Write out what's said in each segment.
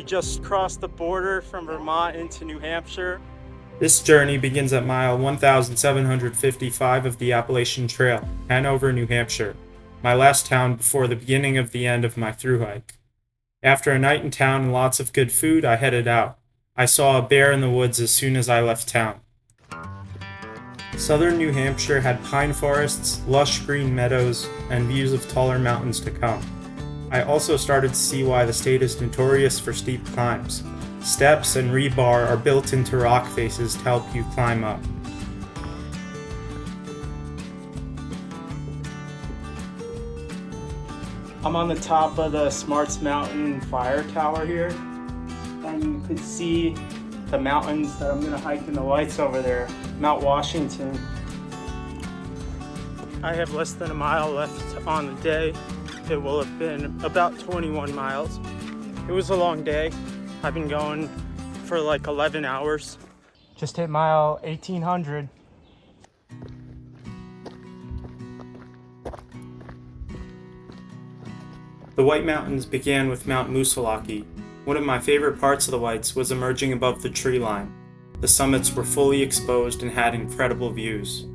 just crossed the border from Vermont into New Hampshire. This journey begins at mile 1,755 of the Appalachian Trail, Hanover, New Hampshire, my last town before the beginning of the end of my thru-hike. After a night in town and lots of good food, I headed out. I saw a bear in the woods as soon as I left town. Southern New Hampshire had pine forests, lush green meadows, and views of taller mountains to come. I also started to see why the state is notorious for steep climbs. Steps and rebar are built into rock faces to help you climb up. I'm on the top of the Smarts Mountain fire tower here, and you could see the mountains that I'm gonna hike in the lights over there, Mount Washington. I have less than a mile left on the day. It will have been about 21 miles. It was a long day. I've been going for like 11 hours. Just hit mile 1800. The White Mountains began with Mount Moosilauke. One of my favorite parts of the Whites was emerging above the tree line. The summits were fully exposed and had incredible views.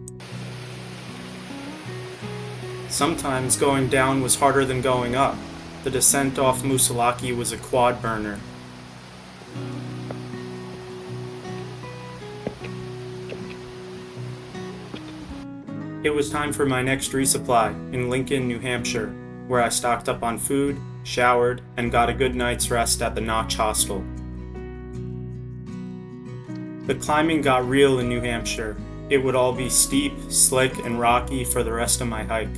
Sometimes going down was harder than going up. The descent off Moosilauke was a quad burner. It was time for my next resupply in Lincoln, New Hampshire, where I stocked up on food, showered, and got a good night's rest at the Notch Hostel. The climbing got real in New Hampshire. It would all be steep, slick, and rocky for the rest of my hike.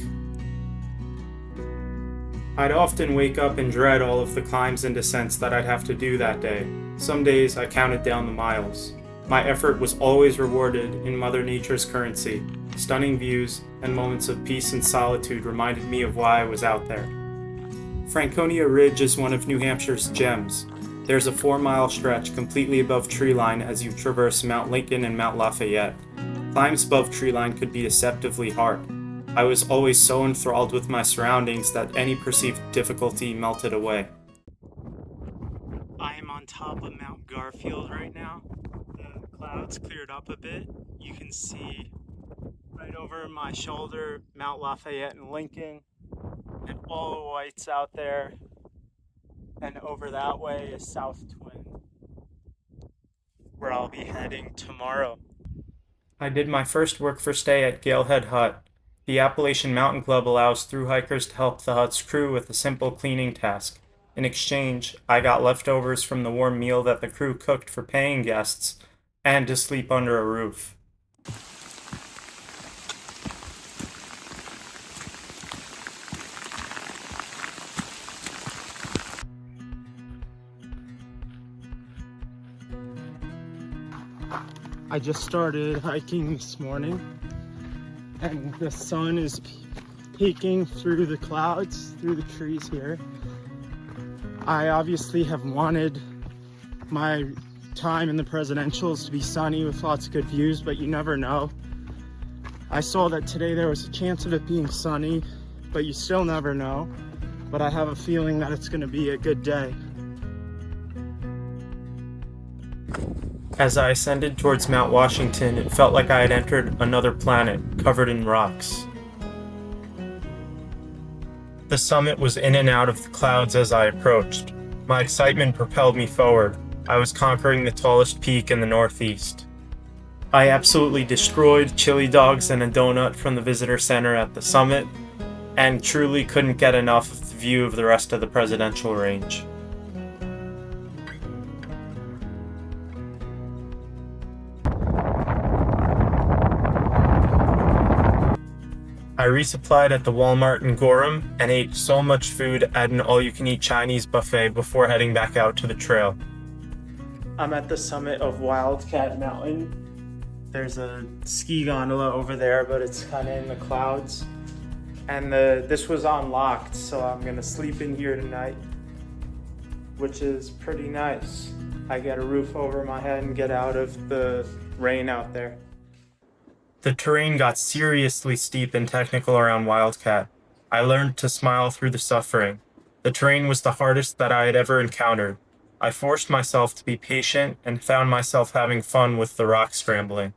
I'd often wake up and dread all of the climbs and descents that I'd have to do that day. Some days I counted down the miles. My effort was always rewarded in Mother Nature's currency. Stunning views and moments of peace and solitude reminded me of why I was out there. Franconia Ridge is one of New Hampshire's gems. There's a 4-mile stretch completely above treeline as you traverse Mount Lincoln and Mount Lafayette. Climbs above treeline could be deceptively hard. I was always so enthralled with my surroundings that any perceived difficulty melted away. I am on top of Mount Garfield right now. The clouds cleared up a bit. You can see right over my shoulder Mount Lafayette and Lincoln, and all the Whites out there. And over that way is South Twin, where I'll be heading tomorrow. I did my first work for stay at Galehead Hut. The Appalachian Mountain Club allows thru-hikers to help the hut's crew with a simple cleaning task. In exchange, I got leftovers from the warm meal that the crew cooked for paying guests, and to sleep under a roof. I just started hiking this morning, and the sun is peeking through the clouds, through the trees here. I obviously have wanted my time in the presidentials to be sunny with lots of good views, but you never know. I saw that today there was a chance of it being sunny, but you still never know. But I have a feeling that it's going to be a good day. As I ascended towards Mount Washington, it felt like I had entered another planet covered in rocks. The summit was in and out of the clouds as I approached. My excitement propelled me forward. I was conquering the tallest peak in the northeast. I absolutely destroyed chili dogs and a donut from the visitor center at the summit, and truly couldn't get enough of the view of the rest of the presidential range. I resupplied at the Walmart in Gorham and ate so much food at an all-you-can-eat Chinese buffet before heading back out to the trail. I'm at the summit of Wildcat Mountain. There's a ski gondola over there, but it's kind of in the clouds. And this was unlocked, so I'm gonna sleep in here tonight, which is pretty nice. I get a roof over my head and get out of the rain out there. The terrain got seriously steep and technical around Wildcat. I learned to smile through the suffering. The terrain was the hardest that I had ever encountered. I forced myself to be patient and found myself having fun with the rock scrambling.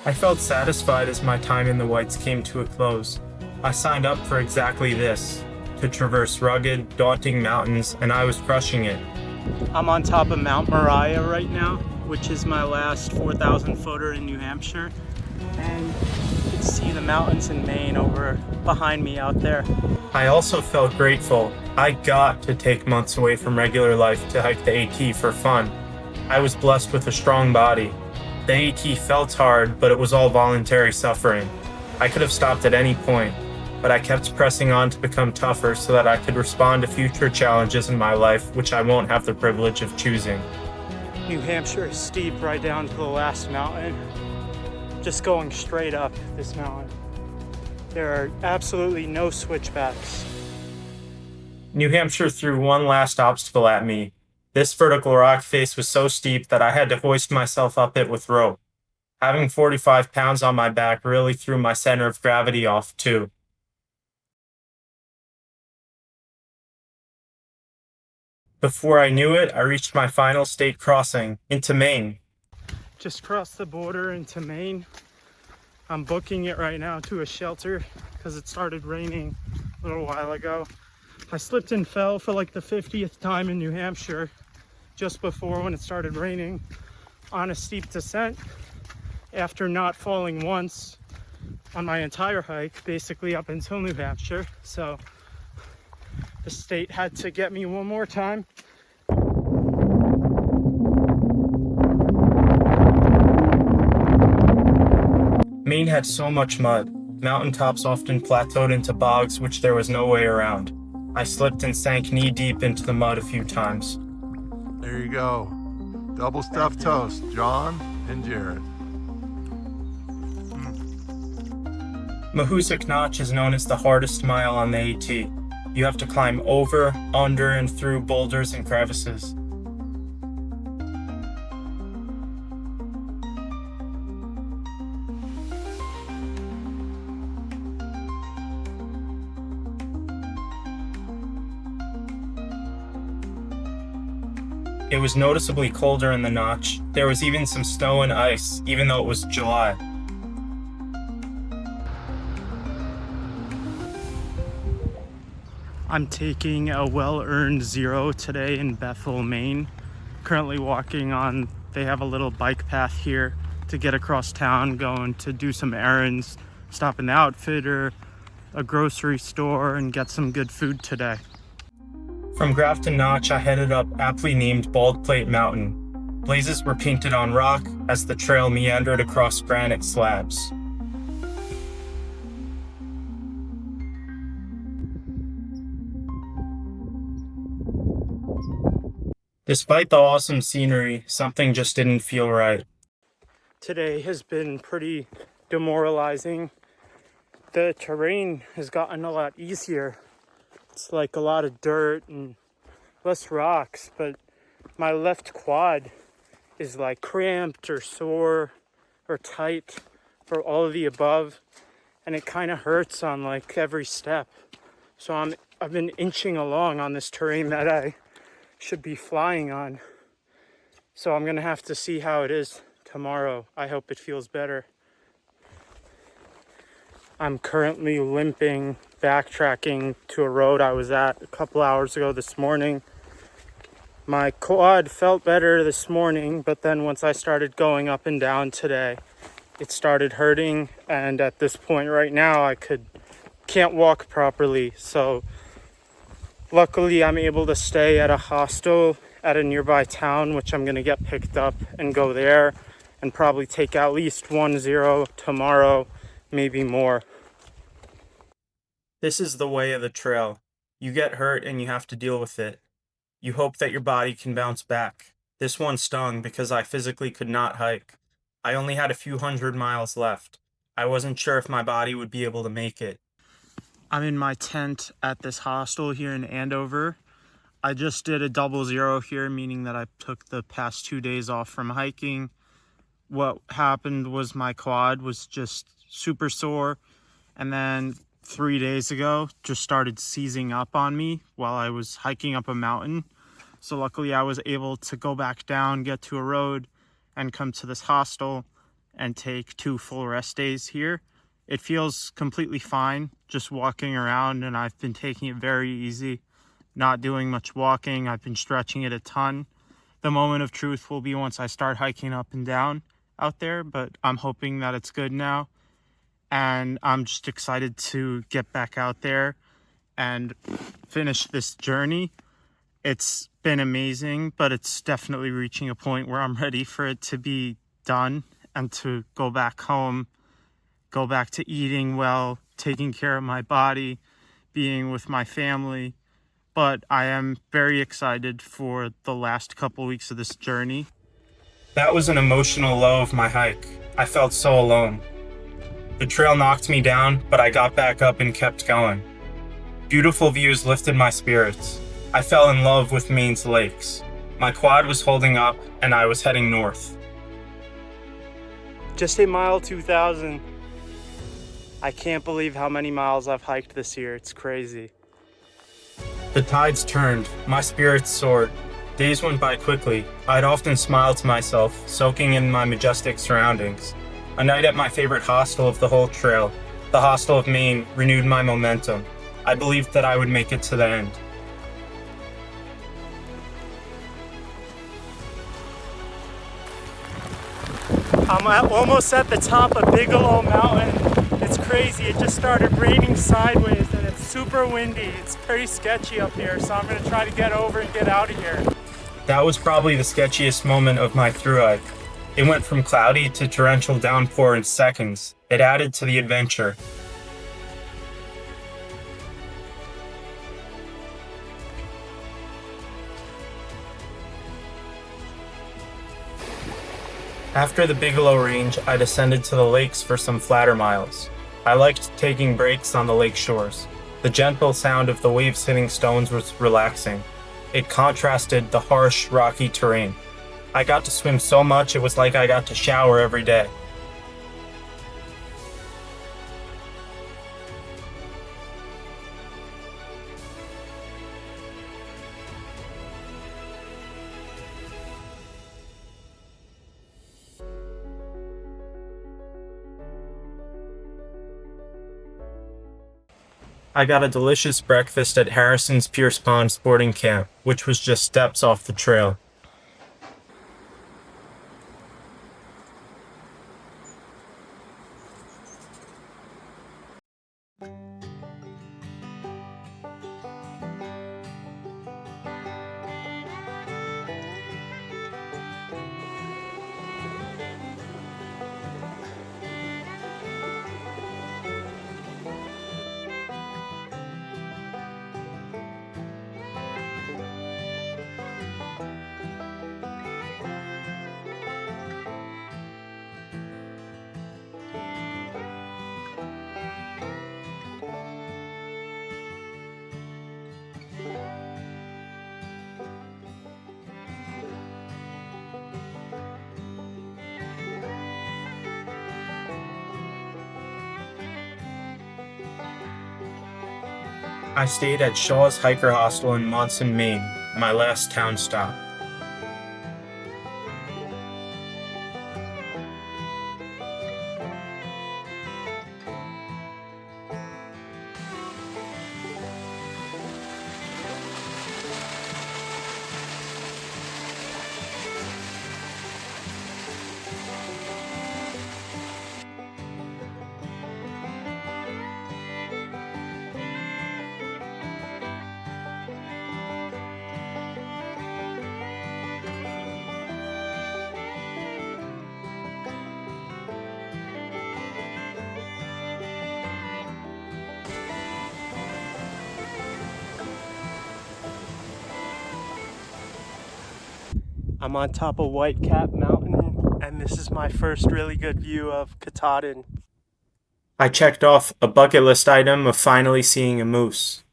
I felt satisfied as my time in the Whites came to a close. I signed up for exactly this, to traverse rugged, daunting mountains, and I was crushing it. I'm on top of Mount Moriah right now, which is my last 4,000 footer in New Hampshire. And you can see the mountains in Maine over behind me out there. I also felt grateful. I got to take months away from regular life to hike the AT for fun. I was blessed with a strong body. The AT felt hard, but it was all voluntary suffering. I could have stopped at any point, but I kept pressing on to become tougher so that I could respond to future challenges in my life, which I won't have the privilege of choosing. New Hampshire is steep right down to the last mountain. Just going straight up this mountain. There are absolutely no switchbacks. New Hampshire threw one last obstacle at me. This vertical rock face was so steep that I had to hoist myself up it with rope. Having 45 pounds on my back really threw my center of gravity off too. Before I knew it, I reached my final state crossing, into Maine. Just crossed the border into Maine. I'm booking it right now to a shelter because it started raining a little while ago. I slipped and fell for like the 50th time in New Hampshire just before when it started raining on a steep descent after not falling once on my entire hike, basically up until New Hampshire. So the state had to get me one more time. Maine had so much mud. Mountaintops often plateaued into bogs, which there was no way around. I slipped and sank knee-deep into the mud a few times. There you go. Double stuffed toast, John and Jared. Mahoosic Notch is known as the hardest mile on the AT. You have to climb over, under, and through boulders and crevices. It was noticeably colder in the notch. There was even some snow and ice, even though it was July. I'm taking a well-earned 0 today in Bethel, Maine. Currently walking on, they have a little bike path here to get across town, going to do some errands, stop in the outfitter, a grocery store, and get some good food today. From Grafton Notch, I headed up aptly named Bald Plate Mountain. Blazes were painted on rock as the trail meandered across granite slabs. Despite the awesome scenery, something just didn't feel right. Today has been pretty demoralizing. The terrain has gotten a lot easier. It's like a lot of dirt and less rocks, but my left quad is like cramped or sore or tight or all of the above, and it kind of hurts on like every step. So I've been inching along on this terrain that I should be flying on. So I'm gonna have to see how it is tomorrow. I hope it feels better. I'm currently limping, backtracking to a road I was at a couple hours ago this morning. My quad felt better this morning, but then once I started going up and down today, it started hurting, and at this point right now I can't walk properly. So luckily I'm able to stay at a hostel at a nearby town, which I'm gonna get picked up and go there and probably take at least 1-0 tomorrow, maybe more. This is the way of the trail. You get hurt and you have to deal with it. You hope that your body can bounce back. This one stung because I physically could not hike. I only had a few hundred miles left. I wasn't sure if my body would be able to make it. I'm in my tent at this hostel here in Andover. I just did a 0-0 here, meaning that I took the past 2 days off from hiking. What happened was my quad was just super sore, and then 3 days ago just started seizing up on me while I was hiking up a mountain. So luckily I was able to go back down, get to a road, and come to this hostel and take 2 full rest days here. It feels completely fine just walking around, and I've been taking it very easy, not doing much walking. I've been stretching it a ton. The moment of truth will be once I start hiking up and down out there, but I'm hoping that it's good now. And I'm just excited to get back out there and finish this journey. It's been amazing, but it's definitely reaching a point where I'm ready for it to be done and to go back home, go back to eating well, taking care of my body, being with my family. But I am very excited for the last couple weeks of this journey. That was an emotional low of my hike. I felt so alone. The trail knocked me down, but I got back up and kept going. Beautiful views lifted my spirits. I fell in love with Maine's lakes. My quad was holding up, and I was heading north. Just hit mile 2,000. I can't believe how many miles I've hiked this year. It's crazy. The tides turned. My spirits soared. Days went by quickly. I'd often smile to myself, soaking in my majestic surroundings. A night at my favorite hostel of the whole trail, the Hostel of Maine, renewed my momentum. I believed that I would make it to the end. I'm almost at the top of Bigelow Mountain. It's crazy. It just started raining sideways and it's super windy. It's pretty sketchy up here, so I'm going to try to get over and get out of here. That was probably the sketchiest moment of my thru-hike. It went from cloudy to torrential downpour in seconds. It added to the adventure. After the Bigelow Range, I descended to the lakes for some flatter miles. I liked taking breaks on the lake shores. The gentle sound of the waves hitting stones was relaxing. It contrasted the harsh, rocky terrain. I got to swim so much it was like I got to shower every day. I got a delicious breakfast at Harrison's Pierce Pond Sporting Camp, which was just steps off the trail. I stayed at Shaw's Hiker Hostel in Monson, Maine, my last town stop. I'm on top of White Cap Mountain, and this is my first really good view of Katahdin. I checked off a bucket list item of finally seeing a moose.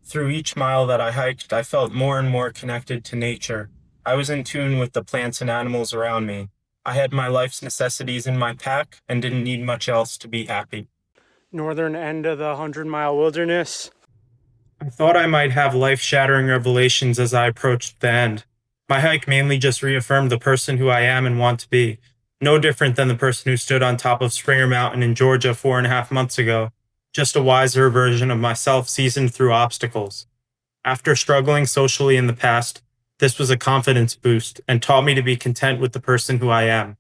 Through each mile that I hiked, I felt more and more connected to nature. I was in tune with the plants and animals around me. I had my life's necessities in my pack and didn't need much else to be happy. Northern end of the 100-mile wilderness. I thought I might have life-shattering revelations as I approached the end. My hike mainly just reaffirmed the person who I am and want to be, no different than the person who stood on top of Springer Mountain in Georgia 4.5 months ago, just a wiser version of myself seasoned through obstacles. After struggling socially in the past, this was a confidence boost and taught me to be content with the person who I am.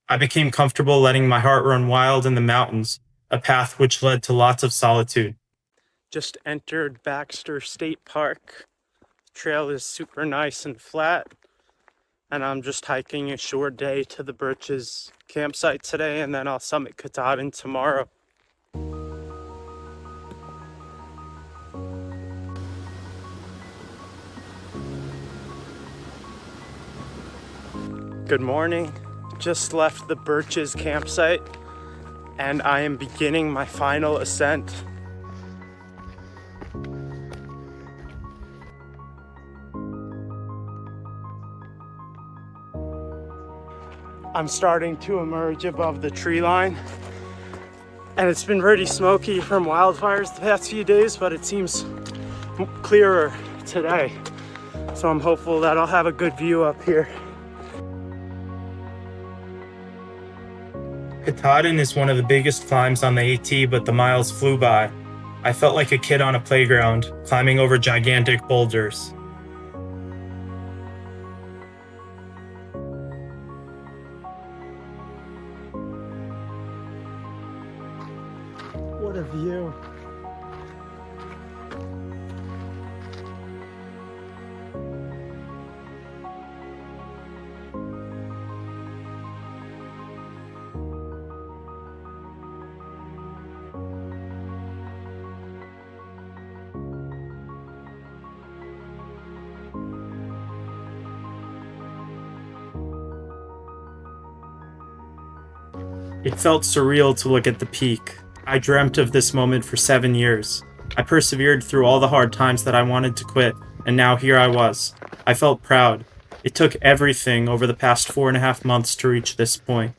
I became comfortable letting my heart run wild in the mountains, a path which led to lots of solitude. Just entered Baxter State Park. The trail is super nice and flat, and I'm just hiking a short day to the Birches campsite today, and then I'll summit Katahdin tomorrow. Good morning. Just left the Birches campsite, and I am beginning my final ascent. I'm starting to emerge above the tree line, and it's been pretty smoky from wildfires the past few days, but it seems clearer today. So I'm hopeful that I'll have a good view up here. Katahdin is one of the biggest climbs on the AT, but the miles flew by. I felt like a kid on a playground, climbing over gigantic boulders. What a view. It felt surreal to look at the peak. I dreamt of this moment for 7 years. I persevered through all the hard times that I wanted to quit, and now here I was. I felt proud. It took everything over the past 4.5 months to reach this point.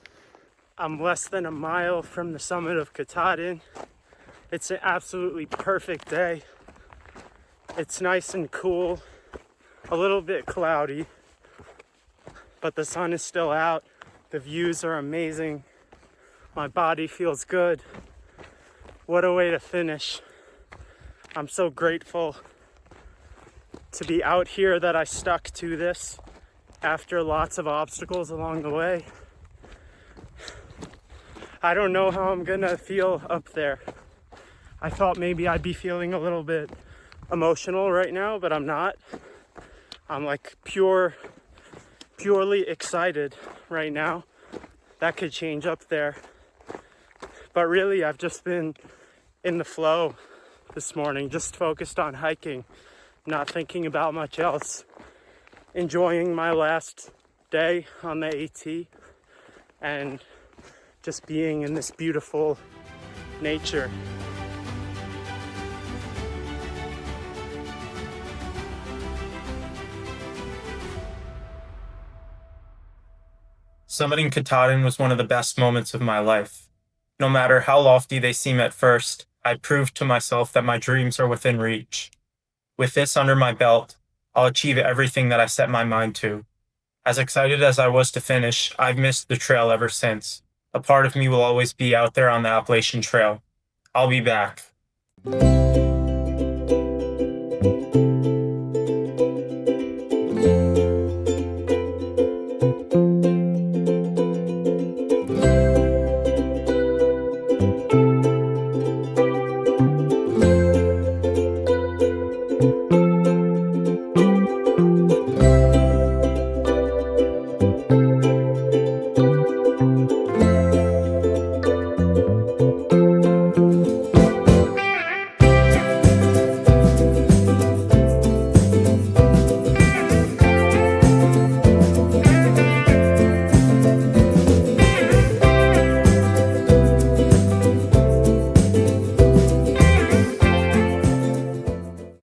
I'm less than a mile from the summit of Katahdin. It's an absolutely perfect day. It's nice and cool, a little bit cloudy, but the sun is still out. The views are amazing. My body feels good. What a way to finish. I'm so grateful to be out here that I stuck to this after lots of obstacles along the way. I don't know how I'm gonna feel up there. I thought maybe I'd be feeling a little bit emotional right now, but I'm not. I'm like purely excited right now. That could change up there. But really, I've just been in the flow this morning, just focused on hiking, not thinking about much else, enjoying my last day on the AT, and just being in this beautiful nature. Summiting Katahdin was one of the best moments of my life. No matter how lofty they seem at first, I proved to myself that my dreams are within reach. With this under my belt, I'll achieve everything that I set my mind to. As excited as I was to finish, I've missed the trail ever since. A part of me will always be out there on the Appalachian Trail. I'll be back.